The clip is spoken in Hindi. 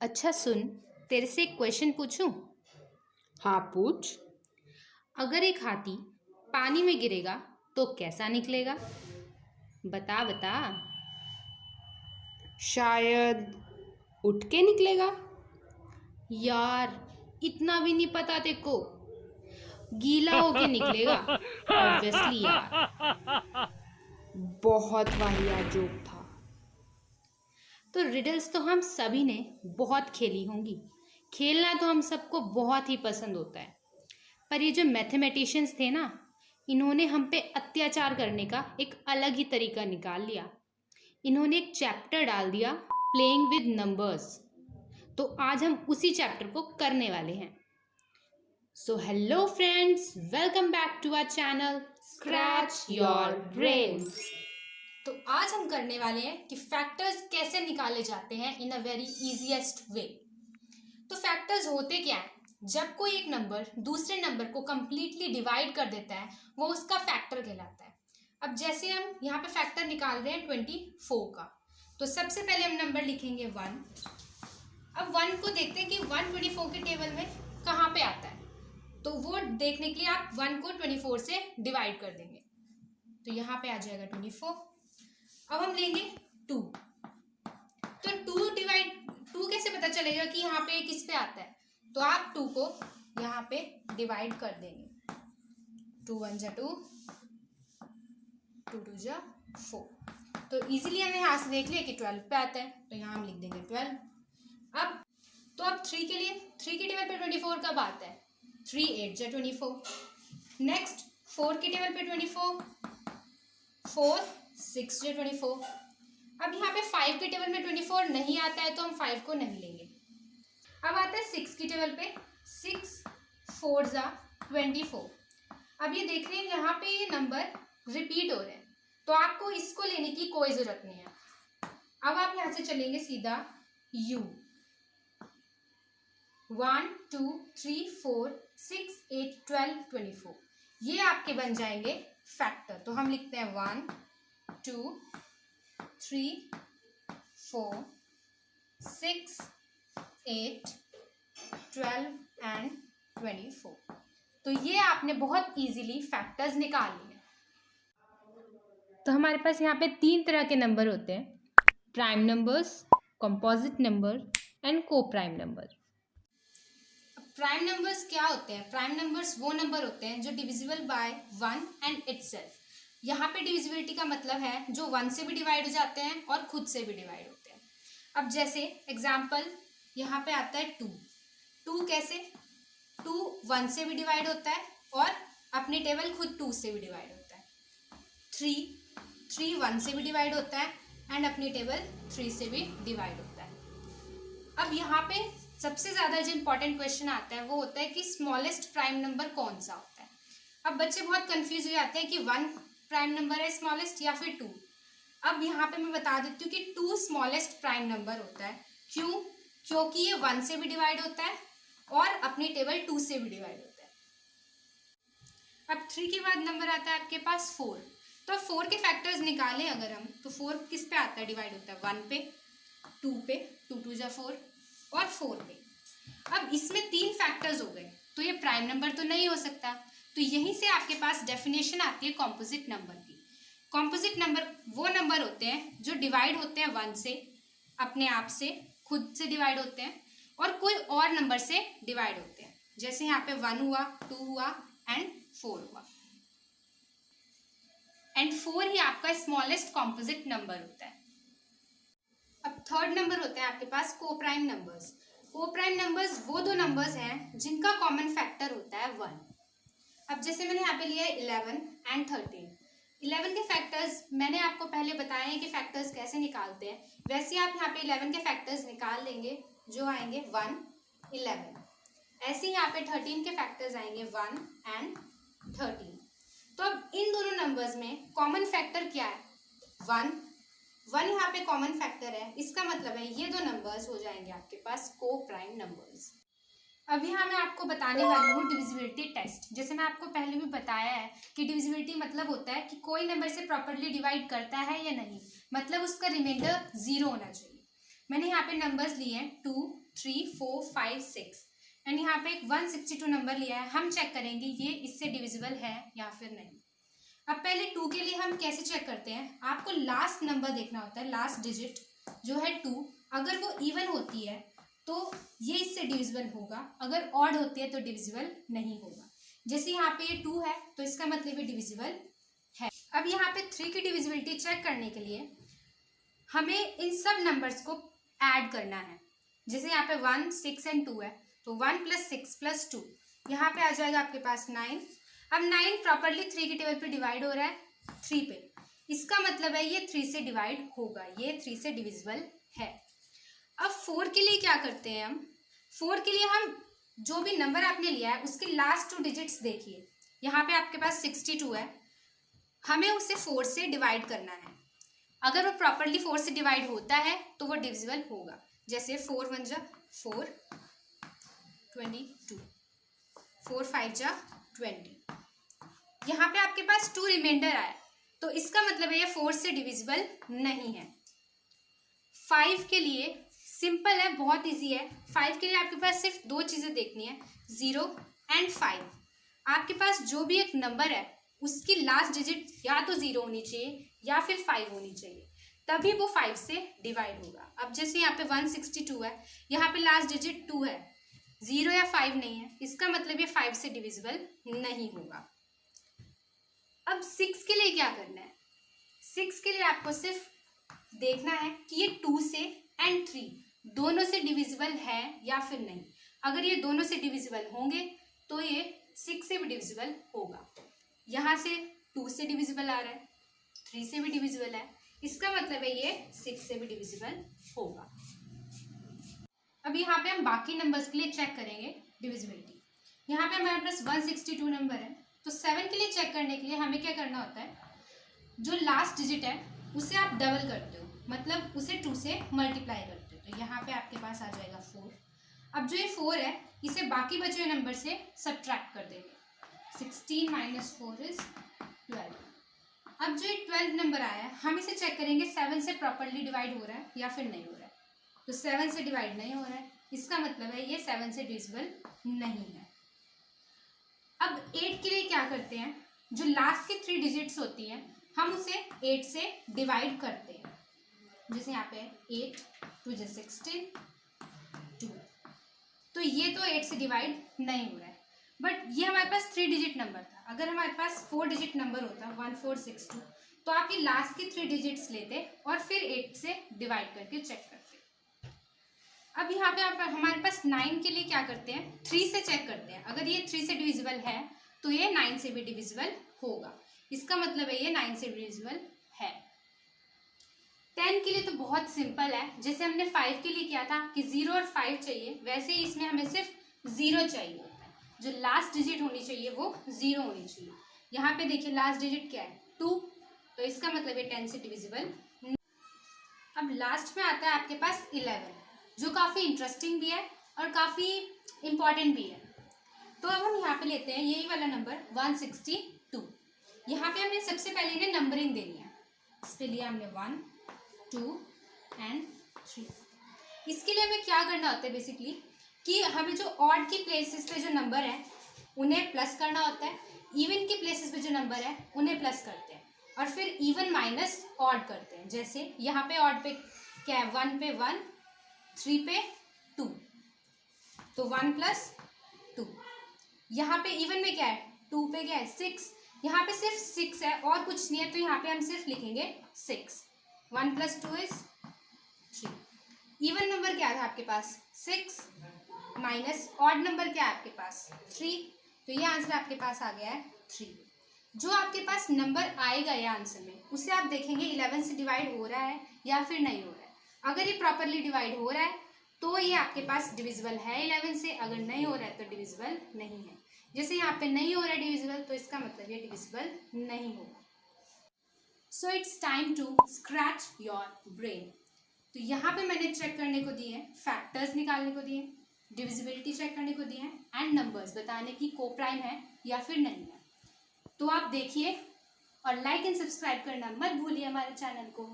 अच्छा सुन, तेरे से एक क्वेश्चन पूछूं? हाँ पूछ। अगर एक हाथी पानी में गिरेगा तो कैसा निकलेगा? बता बता। शायद उठ के निकलेगा। यार, इतना भी नहीं पता तेको। गीला होके निकलेगा। ऑब्वियसली यार। बहुत वाहियात जोक था। तो रिडल्स तो हम सभी ने बहुत खेली होंगी। खेलना तो हम सबको बहुत ही पसंद होता है। पर ये जो मैथमेटिशियंस थे ना, इन्होंने हम पे अत्याचार करने का एक अलग ही तरीका निकाल लिया। इन्होंने एक चैप्टर डाल दिया, प्लेइंग विद नंबर्स। तो आज हम उसी चैप्टर को करने वाले हैं। So hello friends, welcome back to our channel scratch your brain. तो आज हम करने वाले हैं कि फैक्टर्स कैसे निकाले जाते हैं इन अ वेरी इजीएस्ट वे। तो फैक्टर्स होते क्या है? जब कोई एक नंबर दूसरे नंबर को कंप्लीटली डिवाइड कर देता है, वो उसका फैक्टर कहलाता है। अब जैसे हम यहाँ पे फैक्टर निकाल रहे हैं 24 का, तो सबसे पहले हम नंबर लिखेंगे 1। अब 1 को देखते हैं कि 1 24 के टेबल में कहाँ पे आता है। तो वो देखने के लिए आप 1 को 24 से डिवाइड कर देंगे, तो यहाँ पे आ जाएगा 24। अब हम लेंगे 2। तो 2 कैसे पता चलेगा कि यहाँ पे किस पे आता है? तो आप 2 को यहाँ पे डिवाइड कर देंगे। 2 1 जा 2, 2 2 जा 4। तो इजीली हमने यहाँ से देख लिया कि 12 पे आता है, तो यहाँ हम लिख देंगे 12। अब 3 के लिए, 3 के टेबल पे 24 कब आता है? 3 8 जा 24। नेक्स्ट 4 के टेबल पे 24, 4 6 जा 24। अब यहाँ पे 5 के टेबल में 24 नहीं आता है, तो हम 5 को नहीं लेंगे। अब आता है 6 की टेबल पे, 6 4 जा 24। अब ये देख रहे हैं यहाँ पे ये नंबर रिपीट हो रहे हैं, तो आपको इसको लेने की कोई जरूरत नहीं है। अब आप यहाँ से चलेंगे सीधा U। 1 2 3 4 6 8 12 24, ये आपके बन जाएंगे फैक्टर। तो हम लिखते हैं 1 2 3 4 6 8 12 एंड 24। तो ये आपने बहुत इजीली फैक्टर्स निकाल लिए। तो हमारे पास यहाँ पे 3 तरह के नंबर होते हैं: prime numbers, composite number and को प्राइम नंबर। प्राइम नंबर्स क्या होते हैं? प्राइम नंबर्स वो नंबर होते हैं जो डिविजिबल बाय 1 एंड इटसेल्फ। यहाँ पे डिविजिबिलिटी का मतलब है जो 1 से भी डिवाइड हो जाते हैं और खुद से भी डिवाइड होते हैं। अब जैसे एग्जाम्पल यहाँ पे आता है 2। 2 कैसे? 2 1 से भी डिवाइड होता है और अपनी टेबल खुद 2 से भी डिवाइड होता है। 3 1 से भी डिवाइड होता है एंड अपनी टेबल 3 से भी डिवाइड होता है। अब यहाँ पे सबसे ज़्यादा जो इम्पोर्टेंट क्वेश्चन आता है वो होता है कि स्मॉलेस्ट प्राइम नंबर कौन सा होता है। अब बच्चे बहुत कंफ्यूज हो जाते हैं कि 1 प्राइम नंबर है स्मॉलेस्ट या फिर 2। अब यहाँ पे मैं बता देती हूँ कि 2 स्मॉलेस्ट प्राइम नंबर होता है। क्यों? क्योंकि ये 1 से भी डिवाइड होता है और अपनी टेबल 2 से भी डिवाइड होता है। अब 3 के बाद नंबर आता है आपके पास 4। तो 4 के फैक्टर्स निकालें अगर हम, तो 4 किस पे आता है? डिवाइड होता है 1 पे, 2 पे, 2 2 जा 4 और 4 पे। अब इसमें 3 फैक्टर्स हो गए, तो ये प्राइम नंबर तो नहीं हो सकता। तो यहीं से आपके पास डेफिनेशन आती है कॉम्पोजिट नंबर की। कॉम्पोजिट नंबर वो नंबर होते हैं जो डिवाइड होते हैं 1 से, अपने आप से, खुद से डिवाइड होते हैं और कोई और नंबर से डिवाइड होते हैं। जैसे यहाँ पे 1 हुआ, 2 हुआ एंड 4 हुआ। एंड 4 ही आपका स्मॉलेस्ट कॉम्पोजिट नंबर होता है। अब थर्ड नंबर होते हैं आपके पास को प्राइम नंबर्स। को प्राइम नंबर्स वो दो नंबर्स हैं जिनका कॉमन फैक्टर होता है 1। अब जैसे मैंने यहाँ पे लिया है 11 एंड 13। 11 के फैक्टर्स मैंने आपको पहले बताए हैं कि फैक्टर्स कैसे निकालते हैं, वैसे आप यहाँ पे 11 के फैक्टर्स निकाल लेंगे जो आएंगे 1 11। ऐसे ही यहाँ पे 13 के फैक्टर्स आएंगे 1 एंड 13। तो अब इन दोनों नंबर्स में कॉमन फैक्टर क्या है? 1 यहाँ पे कॉमन फैक्टर है, इसका मतलब है ये दो नंबर्स हो जाएंगे आपके पास को प्राइम नंबर्स। अब यहाँ मैं आपको बताने वाली हूँ डिविजिबिलिटी टेस्ट। जैसे मैं आपको पहले भी बताया है कि डिविजिबिलिटी मतलब होता है कि कोई नंबर से प्रॉपर्ली डिवाइड करता है या नहीं, मतलब उसका रिमाइंडर 0 होना चाहिए। मैंने यहाँ पे नंबर्स लिए हैं 2, 3, 4, 5, 6 एंड यहाँ पे एक 162 नंबर लिया है। हम चेक करेंगे ये इससे डिविजिबल है या फिर नहीं। अब पहले 2 के लिए हम कैसे चेक करते हैं, आपको लास्ट नंबर देखना होता है, लास्ट डिजिट जो है 2, अगर वो इवन होती है तो ये इससे डिविजिबल होगा, अगर ऑड होती है तो डिविजिबल नहीं होगा। जैसे यहाँ पे ये 2 है तो इसका मतलब ये डिविजिबल है। अब यहाँ पे 3 की डिविजिबिलिटी चेक करने के लिए हमें इन सब नंबर्स को ऐड करना है। जैसे यहाँ पे 1, 6 एंड 2 है तो 1 + 6 + 2 यहाँ पे आ जाएगा आपके पास 9। अब 9 प्रॉपरली 3 के टेबल पे डिवाइड हो रहा है 3 पे, इसका मतलब है ये 3 से डिवाइड होगा, ये 3 से डिविजिबल है। अब 4 के लिए क्या करते हैं हम, 4 के लिए हम जो भी नंबर आपने लिया है उसके लास्ट 2 डिजिट्स देखिए। यहाँ पे आपके पास 62 है, हमें उसे 4 से डिवाइड करना है। अगर वो प्रॉपरली 4 से डिवाइड होता है तो वो डिविजिबल होगा। जैसे 4 × 1 = 4, 22, 4 × 5 = 20। यहाँ पे आपके पास 2 रिमाइंडर आया तो इसका मतलब है ये 4 से डिविजिबल नहीं है। 5 के लिए सिंपल है, बहुत इजी है। 5 के लिए आपके पास सिर्फ 2 चीज़ें देखनी है, 0 एंड 5। आपके पास जो भी एक नंबर है उसकी लास्ट डिजिट या तो 0 होनी चाहिए या फिर 5 होनी चाहिए, तभी वो 5 से डिवाइड होगा। अब जैसे यहाँ पे 162 है, यहाँ पे लास्ट डिजिट 2 है, 0 या 5 नहीं है, इसका मतलब ये 5 से डिविजिबल नहीं होगा। अब 6 के लिए क्या करना है, 6 के लिए आपको सिर्फ देखना है कि ये 2 से एंड 3 दोनों से डिविजिबल है या फिर नहीं। अगर ये दोनों से डिविजिबल होंगे तो ये 6 से भी डिविजिबल होगा। यहाँ से 2 से डिविजिबल आ रहा है, 3 से भी डिविजिबल है, इसका मतलब है ये 6 से भी डिविजिबल होगा। अब यहाँ पे हम बाकी नंबर्स के लिए चेक करेंगे डिविजिबिलिटी। यहाँ पे हमारे पास 162 नंबर है तो 7 के लिए चेक करने के लिए हमें क्या करना होता है, जो लास्ट डिजिट है उसे आप डबल करते हो, मतलब उसे 2 से मल्टीप्लाई करते हो। तो यहाँ पे आपके पास आ जाएगा 4। अब जो ये 4 है इसे बाकी बचे हुए नंबर से सब्ट्रैक्ट कर देंगे, 16 - 4 = 12। अब जो ये 12 नंबर आया है हम इसे चेक करेंगे 7 से प्रॉपरली डिवाइड हो रहा है या फिर नहीं हो रहा है। तो 7 से डिवाइड नहीं हो रहा है, इसका मतलब है ये 7 से डिविजिबल नहीं है। अब 8 के लिए क्या करते हैं, जो लास्ट की 3 डिजिट्स होती हैं हम उसे 8 से डिवाइड करते हैं। जैसे यहाँ पे 8, 2 × 16, 2। तो ये तो 8 से डिवाइड नहीं हो रहा है, बट ये हमारे पास 3 डिजिट नंबर था। अगर हमारे पास 4 डिजिट नंबर होता 1462 तो आप ये लास्ट की 3 डिजिट्स लेते और फिर 8 से डिवाइड करके चेक करते। अब यहाँ पे हमारे पास 9 के लिए क्या करते हैं, 3 से चेक करते हैं। अगर ये 3 से डिविजिबल है तो ये 9 से भी डिविजिबल होगा, इसका मतलब है ये 9 से डिविजिबल है। 10 के लिए तो बहुत सिंपल है, जैसे हमने 5 के लिए किया था कि 0 और 5 चाहिए, वैसे ही इसमें हमें सिर्फ 0 चाहिए होता है। जो लास्ट डिजिट होनी चाहिए वो 0 होनी चाहिए। यहाँ पे देखिए लास्ट डिजिट क्या है, 2, तो इसका मतलब ये 10 से डिविजिबल। अब लास्ट में आता है आपके पास 11, जो काफ़ी इंटरेस्टिंग भी है और काफ़ी इम्पॉर्टेंट भी है। तो अब हम यहाँ पे लेते हैं यही वाला नंबर 162। यहाँ पे हमने सबसे पहले इन्हें नंबरिंग देनी है, इसके लिए हमने 1, 2 एंड 3। इसके लिए हमें क्या करना होता है बेसिकली कि हमें जो ऑड की प्लेसेस पे जो नंबर है उन्हें प्लस करना होता है, इवन की प्लेसेस पे जो नंबर है उन्हें प्लस करते हैं और फिर इवन माइनस ऑड करते हैं। जैसे यहाँ पे ऑड पे क्या है, 1 पे 1, 3 पे 2, तो 1 + 2। यहाँ पे इवन में क्या है, 2 पे क्या है, 6, यहाँ पे सिर्फ 6 है और कुछ नहीं है, तो यहाँ पे हम सिर्फ लिखेंगे 6। 1 + 2 = 3। इवन नंबर क्या था आपके पास, 6 माइनस ऑड नंबर क्या है आपके पास, 3, तो ये आंसर आपके पास आ गया है 3। जो आपके पास नंबर आएगा ये आंसर में, उसे आप देखेंगे 11 से डिवाइड हो रहा है या फिर नहीं हो रहा है। अगर ये प्रॉपरली डिवाइड हो रहा है तो ये आपके पास डिविजिबल है 11 से, अगर नहीं हो रहा है तो डिविजिबल नहीं है। जैसे यहाँ पे नहीं हो रहा है डिविजिबल तो इसका मतलब ये डिविजिबल नहीं होगा। So it's time to scratch your brain. तो यहाँ पे मैंने चेक करने को दिए हैं, फैक्टर्स निकालने को दिए, डिविजिबिलिटी चेक करने को दिए हैं एंड नंबर्स बताने की कोप्राइम है या फिर नहीं है। तो आप देखिए और लाइक एंड सब्सक्राइब करना मत भूलिए हमारे चैनल को।